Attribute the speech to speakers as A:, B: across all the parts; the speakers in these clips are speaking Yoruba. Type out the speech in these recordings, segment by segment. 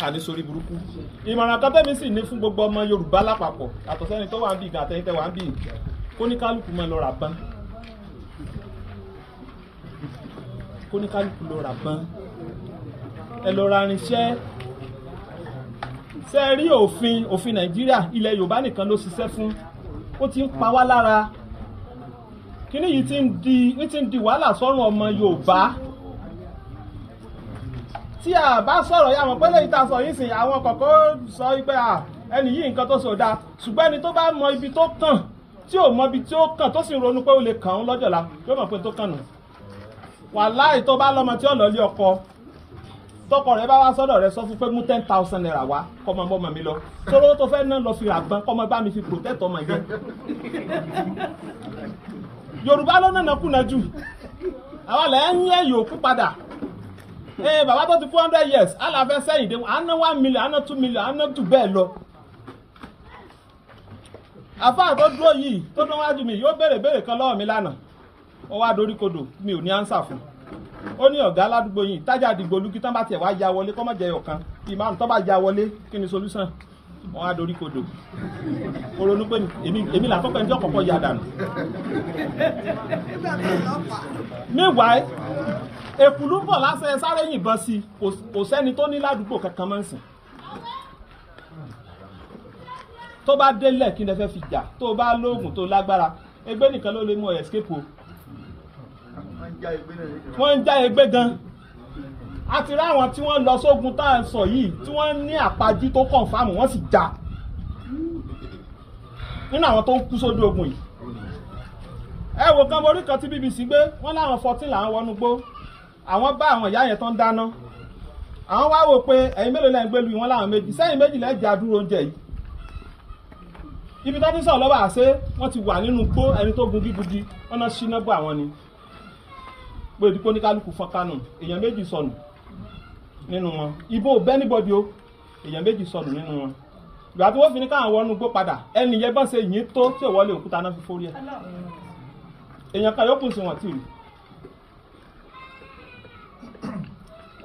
A: àní sórí burúkú. Ìmọ̀ràn kan tẹ́mi sì ní fún gbogbo ọmọ Yorùbá lápapọ̀ àtọ̀ sẹ́ni tó wà ń bì gan àtẹ̀yìn tẹ́ wà ń bì kó ní kálukú máa lọ rà bán. Kó ní kálukú lọ rà bán. Ẹ lọ ra irinṣẹ́. Ṣé rí òfin Nàìjíríà ilẹ̀ Yorùbá nìkan ló ṣiṣẹ́ fún. Ó ti ń pa wá lára. Kíní yìí ti ń di wàhálà sọ́run ọmọ Yorùbá. Tí a bá sọ̀rọ̀ ya mọ̀ pé lẹ́yìn tá a sọ yìí sìn àwọn kọ̀ọ̀kan sọ pé ẹni yìí nǹkan tó sọ dáa ṣùgbọ́n ẹni tó bá mọ ibi tó kàn tí ò mọ ibi tí ó kàn tó sì ronú pé ó lè kàn án lọ́jọ́la yóò mọ̀ pé tó kàn nù. Wàláhì tó bá lọ́mọ tí ó lọ lé ọkọ tọkọ rẹ bá wá sọ́dọ̀ rẹ sọ fún pé mú 10,000 naira wá kọ́mọ bọ́mọ mi lọ tóró tó fẹ́ náà lọ fi ràgbọ́n kọ́mọ bá mi fi protect ọmọ yẹn. Yorùbá ló nànà kùnà jù àwọn lẹ́yìn yẹn yòókù padà. Bàbá tó ti 400 years aláfẹ́ sẹ́yìn dé àná 1 million àná 2 million àná jù bẹ́ẹ̀ lọ. Àfáà tó dúró yìí tó dún wájú mi yóò béèrè kan lọ́wọ́ mi lánàá ó wá dorí kodò mi ò ní ánsà fún. Ó ní ọ̀gá aládùúgbò yìí tájà àdìgbò olúkí tán bá tiẹ̀ wá ya wọlé kọ́ mọ̀ jẹ́ ọ̀kan ìmáàmù tán bá ya wọlé kí ni solution. Wọ́n á dorí kodò ó ronú pé èmi là kọ́kọ́ ẹni tí ọ̀kọ̀ọ̀kọ̀ ya dànù. Meanwhile èkùlú bọ̀ lásán sáré yìnbọn sí kò sẹ́ni tó ní ládùúgbò kankan mọ́ sí. Tó bá délẹ̀ kí lẹ fẹ́ fi jà tó bá lóògùn tó lágbára ẹgbẹ́ nìkan ló lè mú escape o. Wọ́n ń já ẹgbẹ́ gan. A ti rí àwọn tí wọ́n lọ sógun tá à ń sọ yìí tí wọ́n ní àpajú tó confirm wọ́n sì jà nínú àwọn tó ń kú sójú ogun yìí. Ẹ wò kan borí kan tí BBC gbé wọ́n láwọn 14 làwọn wọnú gbó àwọn bá àwọn ìyá yẹn tán dáná àwọn wá wò pé ẹ̀yin mélòó lẹ́yìn gbélu wọn láwọn méjì sẹ́yìn méjì lẹ́jà dúró oúnjẹ yìí. Ibi tó ti sọ̀ lọ́wọ́ àṣẹ wọ́n ti wà nínú gbó ẹni tó gun gígudi wọ́n náà ṣíná bọ́ àwọn ni. Pé ìdíkó ní kálukú fọ́n kánù èèyàn méjì sọnù nínú wọn ibo bẹ́nibọ́dì o èèyàn méjì sọnù nínú wọn. Ìgbà tí wọ́n fi ní káwọn wọnú gbó padà ẹni yẹn bọ́n ṣe yìn tó tí ò wọlé òkúta náà fi fórí ẹ̀. Èèyàn kan yókùn sí wọn tì rí.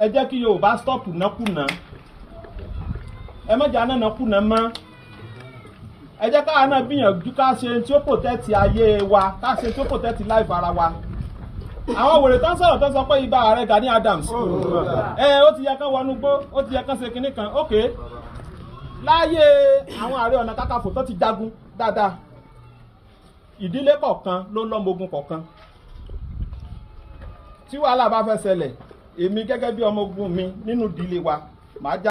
A: Ẹ jẹ́ kí Yorùbá stop nákùnà ẹ mọ̀jà náà nákùnà mọ́. Ẹ jẹ́ káwa náà gbìyànjú ká ṣe tí ó protect ayé wa ká ṣe tí ó protect life ara wa. Àwọn wèrè tán sọ̀rọ̀ tán sọ pé ibà ààrẹ Gani Adams ó ti yẹ kán wọnú gbó ó ti yẹ kán ṣe kinní kan ok láyé àwọn Ààrẹ Ọ̀nà Kakanfò tó ti jagun dáadáa ìdílé kọ̀ọ̀kan ló lọ́mọ ogun kọ̀ọ̀kan. Tí wàhálà bá fẹ́ ṣẹlẹ̀ èmi gẹ́gẹ́ bí ọmọ ogun mi nínú ìdílé wa màá já.